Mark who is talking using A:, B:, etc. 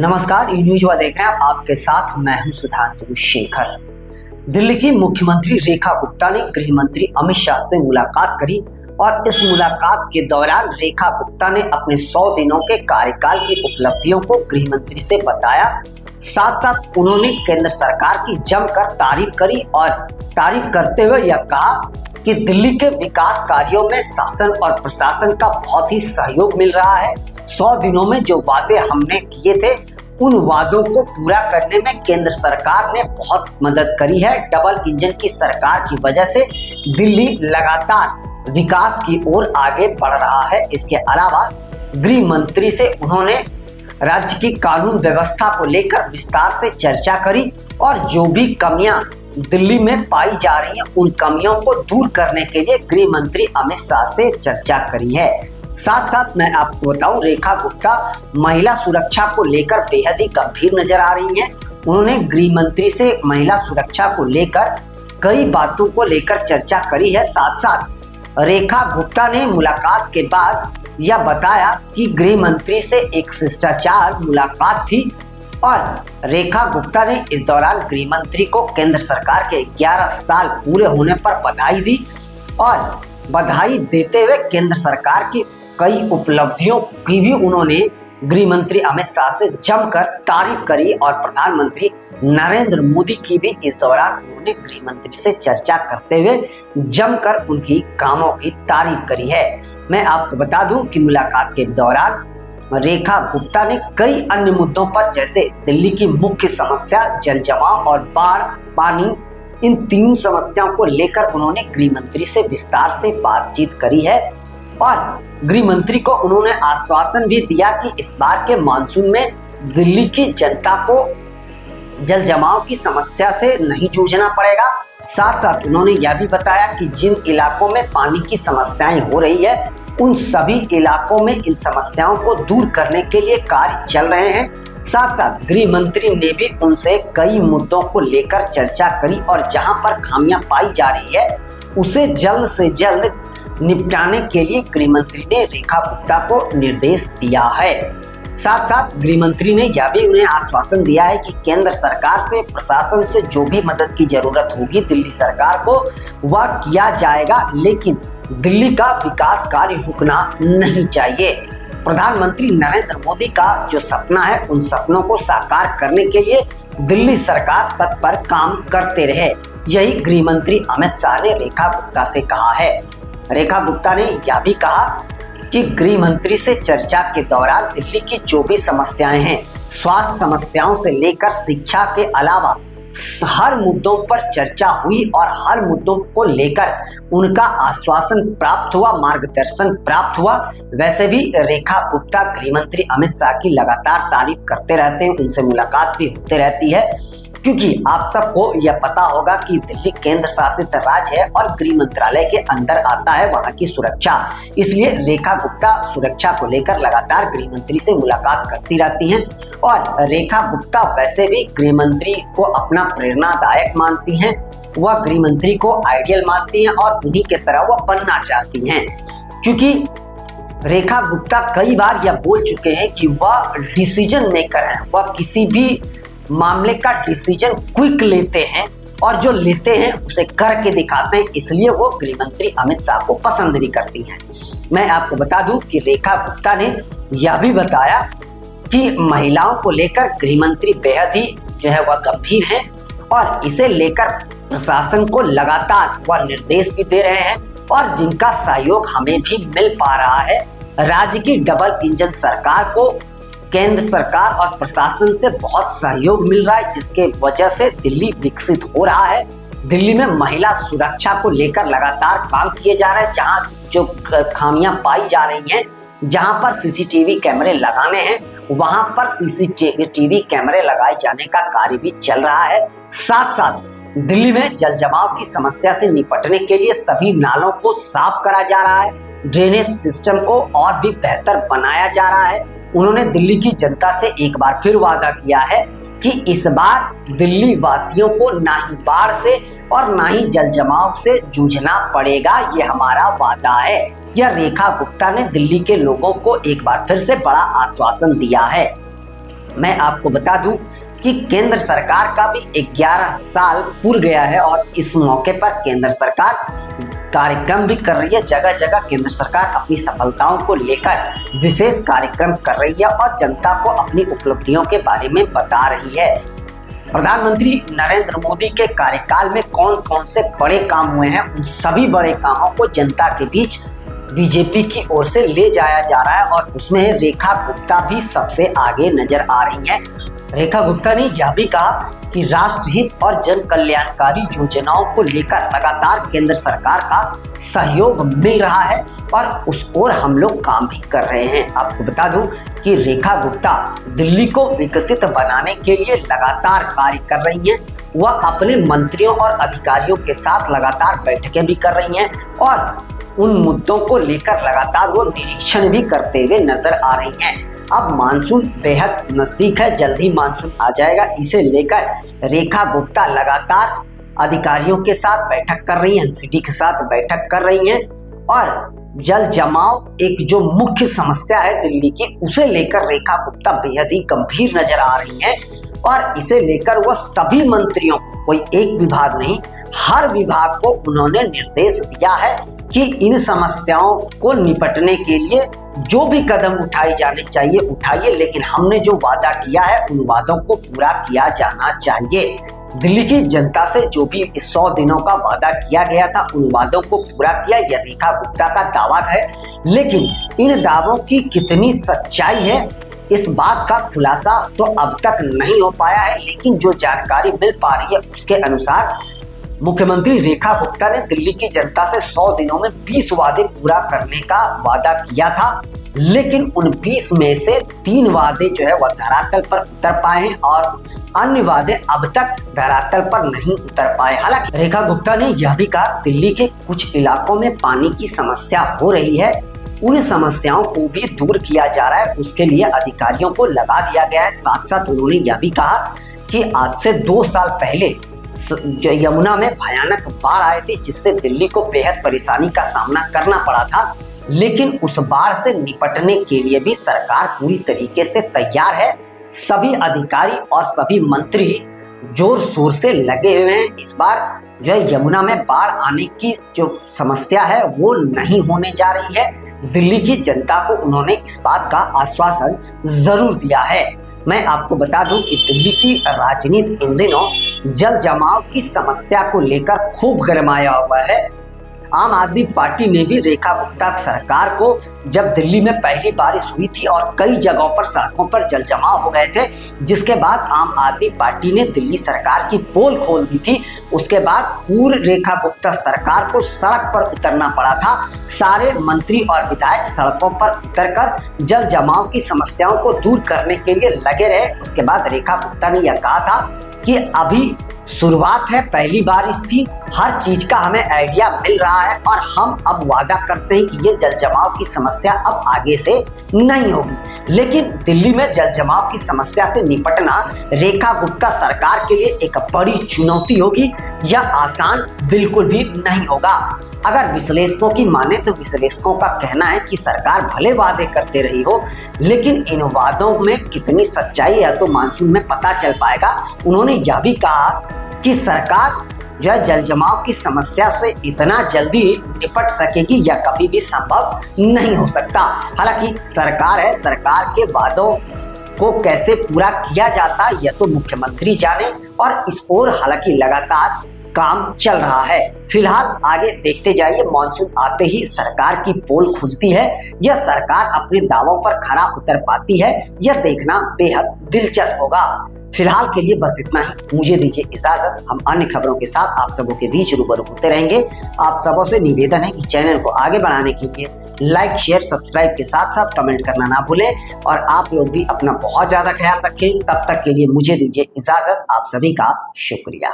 A: नमस्कार, ई न्यूज वा देख रहे हैं आपके साथ मैं हूं सुधांशु शेखर। दिल्ली की मुख्यमंत्री रेखा गुप्ता ने गृह मंत्री अमित शाह से मुलाकात करी और इस मुलाकात के दौरान रेखा गुप्ता ने अपने 100 दिनों के कार्यकाल की उपलब्धियों को गृह मंत्री से बताया। साथ साथ उन्होंने केंद्र सरकार की जमकर तारीफ करी और तारीफ करते हुए यह कहा कि दिल्ली के विकास कार्यों में शासन और प्रशासन का बहुत ही सहयोग मिल रहा है। 100 दिनों में जो वादे हमने किए थे उन वादों को पूरा करने में केंद्र सरकार ने बहुत मदद करी है। डबल इंजन की सरकार की वजह से दिल्ली लगातार विकास की ओर आगे बढ़ रहा है। इसके अलावा गृह मंत्री से उन्होंने राज्य की कानून व्यवस्था को लेकर विस्तार से चर्चा करी और जो भी कमियां दिल्ली में पाई जा रही हैं उन कमियों को दूर करने के लिए गृह मंत्री अमित शाह से चर्चा करी है। साथ साथ मैं आपको बताऊं, रेखा गुप्ता महिला सुरक्षा को लेकर बेहद ही गंभीर नजर आ रही हैं। उन्होंने गृह मंत्री से महिला सुरक्षा को लेकर कई बातों को लेकर चर्चा करी है। साथ साथ रेखा गुप्ता ने मुलाकात के बाद यह बताया कि गृह मंत्री से एक शिष्टाचार मुलाकात थी और रेखा गुप्ता ने इस दौरान गृह मंत्री को केंद्र सरकार के 11 साल पूरे होने पर बधाई दी और बधाई देते हुए केंद्र सरकार की कई उपलब्धियों की भी उन्होंने गृह मंत्री अमित शाह से जमकर तारीफ करी और प्रधानमंत्री नरेंद्र मोदी की भी इस दौरान उन्होंने गृह मंत्री से चर्चा करते हुए जमकर उनकी कामों की तारीफ करी है। मैं आपको बता दूं कि मुलाकात के दौरान रेखा गुप्ता ने कई अन्य मुद्दों पर जैसे दिल्ली की मुख्य समस्या जल जमाव और बाढ़ पानी, इन तीन समस्याओं को लेकर उन्होंने गृह मंत्री से विस्तार से बातचीत करी है और गृह मंत्री को उन्होंने आश्वासन भी दिया कि इस बार के मानसून में दिल्ली की जनता को जल जमाव की समस्या से नहीं जूझना पड़ेगा। साथ साथ उन्होंने यह भी बताया कि जिन इलाकों में पानी की समस्याएं हो रही है उन सभी इलाकों में इन समस्याओं को दूर करने के लिए कार्य चल रहे हैं। साथ साथ गृह मंत्री ने भी उनसे कई मुद्दों को लेकर चर्चा करी और जहां पर खामियां पाई जा रही है उसे जल्द से जल्द निपटाने के लिए गृह मंत्री ने रेखा गुप्ता को निर्देश दिया है। साथ साथ गृह मंत्री ने यह भी उन्हें आश्वासन दिया है कि केंद्र सरकार से प्रशासन से जो भी मदद की जरूरत होगी दिल्ली सरकार को वह किया जाएगा, लेकिन दिल्ली का विकास कार्य रुकना नहीं चाहिए। प्रधानमंत्री नरेंद्र मोदी का जो सपना है उन सपनों को साकार करने के लिए दिल्ली सरकार तत्पर काम करते रहे, यही गृह मंत्री अमित शाह ने रेखा गुप्ता से कहा है। रेखा गुप्ता ने यह भी कहा कि गृह मंत्री से चर्चा के दौरान दिल्ली की जो भी समस्याएं हैं, स्वास्थ्य समस्याओं से लेकर शिक्षा के अलावा हर मुद्दों पर चर्चा हुई और हर मुद्दों को लेकर उनका आश्वासन प्राप्त हुआ, मार्गदर्शन प्राप्त हुआ। वैसे भी रेखा गुप्ता गृह मंत्री अमित शाह की लगातार तारीफ करते रहते हैं, उनसे मुलाकात भी होती रहती है, क्योंकि आप सबको यह पता होगा कि दिल्ली केंद्र शासित राज्य है और गृह मंत्रालय के अंदर आता है वहां की सुरक्षा। इसलिए रेखा गुप्ता सुरक्षा को लेकर लगातार गृह मंत्री से मुलाकात करती रहती हैं और रेखा गुप्ता वैसे भी गृह मंत्री को अपना प्रेरणादायक मानती हैं। वह गृह मंत्री को आइडियल मानती हैं और उन्हीं के तरह वह बनना चाहती हैं, क्योंकि रेखा गुप्ता कई बार यह बोल चुके हैं कि वह डिसीजन मेकर हैं, वह किसी भी मामले का डिसीजन क्विक लेते हैं और जो लेते हैं उसे करके दिखाते हैं, इसलिए वो गृह मंत्री अमित शाह को पसंद भी करती हैं। मैं आपको बता दूं कि रेखा गुप्ता ने यह भी बताया कि महिलाओं को लेकर गृह मंत्री बेहद ही जो है वह गंभीर हैं और इसे लेकर प्रशासन को लगातार वह निर्देश भी दे रहे हैं और जिनका सहयोग हमें भी मिल पा रहा है। राज्य की डबल इंजन सरकार को केंद्र सरकार और प्रशासन से बहुत सहयोग मिल रहा है, जिसके वजह से दिल्ली विकसित हो रहा है। दिल्ली में महिला सुरक्षा को लेकर लगातार काम किए जा रहे हैं। जहां जो खामियां पाई जा रही हैं, जहां पर सीसीटीवी कैमरे लगाने हैं वहां पर सीसीटीवी कैमरे लगाए जाने का कार्य भी चल रहा है। साथ साथ दिल्ली में जल जमाव की समस्या से निपटने के लिए सभी नालों को साफ करा जा रहा है, ड्रेनेज सिस्टम को और भी बेहतर बनाया जा रहा है। उन्होंने दिल्ली की जनता से एक बार फिर वादा किया है कि इस बार दिल्ली वासियों को ना ही बाढ़ से और ना ही जल जमाव से जूझना पड़ेगा, ये हमारा वादा है। यह रेखा गुप्ता ने दिल्ली के लोगों को एक बार फिर से बड़ा आश्वासन दिया है। मैं आपको बता दूं कि केंद्र सरकार का भी 11 साल पूरा गया है और इस मौके पर केंद्र सरकार कार्यक्रम भी कर रही है। जगह जगह केंद्र सरकार अपनी सफलताओं को लेकर विशेष कार्यक्रम कर रही है और जनता को अपनी उपलब्धियों के बारे में बता रही है। प्रधानमंत्री नरेंद्र मोदी के कार्यकाल में कौन कौन से बड़े काम हुए हैं, उन सभी बड़े कामों को जनता के बीच बीजेपी की ओर से ले जाया जा रहा है और उसमें रेखा गुप्ता भी सबसे आगे नजर आ रही हैं। रेखा गुप्ता ने यह भी कहा कि राष्ट्रहित और जन कल्याणकारी योजनाओं को लेकर लगातार केंद्र सरकार का सहयोग मिल रहा है और उस ओर हम लोग काम भी कर रहे हैं। आपको बता दूं कि रेखा गुप्ता दिल्ली को विकसित बनाने के लिए लगातार कार्य कर रही हैं। वह अपने मंत्रियों और अधिकारियों के साथ लगातार बैठकें भी कर रही हैं और उन मुद्दों को लेकर लगातार वो निरीक्षण भी करते हुए नजर आ रही हैं। अब मानसून बेहद नजदीक है, जल्द ही मानसून आ जाएगा। इसे लेकर रेखा गुप्ता लगातार अधिकारियों के साथ बैठक कर रही हैं, एनसीटी के साथ बैठक कर रही हैं और जल जमाव एक जो मुख्य समस्या है दिल्ली की, उसे लेकर रेखा गुप्ता बेहद ही गंभीर नजर आ रही हैं और इसे लेकर वह सभी मंत्रियों को, कोई एक विभाग नहीं, हर विभाग को उन्होंने निर्देश दिया है कि इन समस्याओं को निपटने के लिए जो भी कदम उठाए जाने चाहिए उठाइए, लेकिन हमने जो वादा किया है उन वादों को पूरा किया जाना चाहिए। दिल्ली की जनता से जो भी 100 दिनों का वादा किया गया था उन वादों को पूरा किया, यह रेखा गुप्ता का दावा है। लेकिन इन दावों की कितनी सच्चाई है, इस बात का खुलासा तो अब तक नहीं हो पाया है। लेकिन जो जानकारी मिल पा रही है उसके अनुसार मुख्यमंत्री रेखा गुप्ता ने दिल्ली की जनता से 100 दिनों में 20 वादे पूरा करने का वादा किया था, लेकिन उन 20 में से 3 वादे जो है वह धरातल पर उतर पाए हैं और अन्य वादे अब तक धरातल पर नहीं उतर पाए। हालांकि रेखा गुप्ता ने यह भी कहा दिल्ली के कुछ इलाकों में पानी की समस्या हो रही है, उन समस्याओं को भी दूर किया जा रहा है, उसके लिए अधिकारियों को लगा दिया गया है। साथ साथ उन्होंने यह भी कहा कि आज से 2 साल पहले जो यमुना में भयानक बाढ़ आए थे जिससे दिल्ली को बेहद परेशानी का सामना करना पड़ा था, लेकिन उस बाढ़ से निपटने के लिए भी सरकार पूरी तरीके से तैयार है। सभी अधिकारी और सभी मंत्री जोर शोर से लगे हुए हैं। इस बार जो है यमुना में बाढ़ आने की जो समस्या है वो नहीं होने जा रही है। दिल्ली की जनता को उन्होंने इस बात का आश्वासन जरूर दिया है। मैं आपको बता दूं कि दिल्ली की राजनीति इन दिनों जल जमाव की समस्या को लेकर खूब गरमाया हुआ है। आम आदमी पार्टी ने भी रेखा गुप्ता सरकार को, जब दिल्ली में पहली बारिश हुई थी और कई जगहों पर सड़कों पर जल जमाव हो गए थे, जिसके बाद आम आदमी पार्टी ने दिल्ली सरकार की पोल खोल दी थी, उसके बाद पूर्व रेखा गुप्ता सरकार को सड़क पर उतरना पड़ा था। सारे मंत्री और विधायक सड़कों पर उतरकर जल जमाव की समस्याओं को दूर करने के लिए लगे रहे। उसके बाद रेखा गुप्ता ने यह कहा था कि अभी शुरुआत है, पहली बारिश थी, हर चीज का हमें आइडिया मिल रहा है और हम अब वादा करते हैं कि ये जल जमाव की समस्या अब आगे से नहीं होगी। लेकिन दिल्ली में जल जमाव की समस्या से निपटना रेखा गुप्ता सरकार के लिए एक बड़ी चुनौती होगी। यह आसान बिल्कुल भी नहीं होगा। अगर विश्लेषकों की माने तो विश्लेषकों का कहना है कि सरकार भले वादे करते रही हो, लेकिन इन वादों में कितनी सच्चाई है तो मानसून में पता चल पाएगा। उन्होंने यह भी कहा कि सरकार जो है जल जमाव की समस्या से इतना जल्दी निपट सकेगी यह कभी भी संभव नहीं हो सकता। हालांकि सरकार है, सरकार के वादों को कैसे पूरा किया जाता यह तो मुख्यमंत्री जाने और इस ओर हालांकि लगातार काम चल रहा है। फिलहाल आगे देखते जाइए, मानसून आते ही सरकार की पोल खुलती है या सरकार अपने दावों पर खरा उतर पाती है, यह देखना बेहद दिलचस्प होगा। फिलहाल के लिए बस इतना ही, मुझे दीजिए इजाजत। हम अन्य खबरों के साथ आप सबों के बीच रूबरू होते रहेंगे। आप सबों से निवेदन है कि चैनल को आगे बढ़ाने के लिए लाइक, शेयर, सब्सक्राइब के साथ साथ कमेंट करना ना भूलें और आप लोग भी अपना बहुत ज्यादा ख्याल रखें। तब तक के लिए मुझे दीजिए इजाजत। आप सभी का शुक्रिया।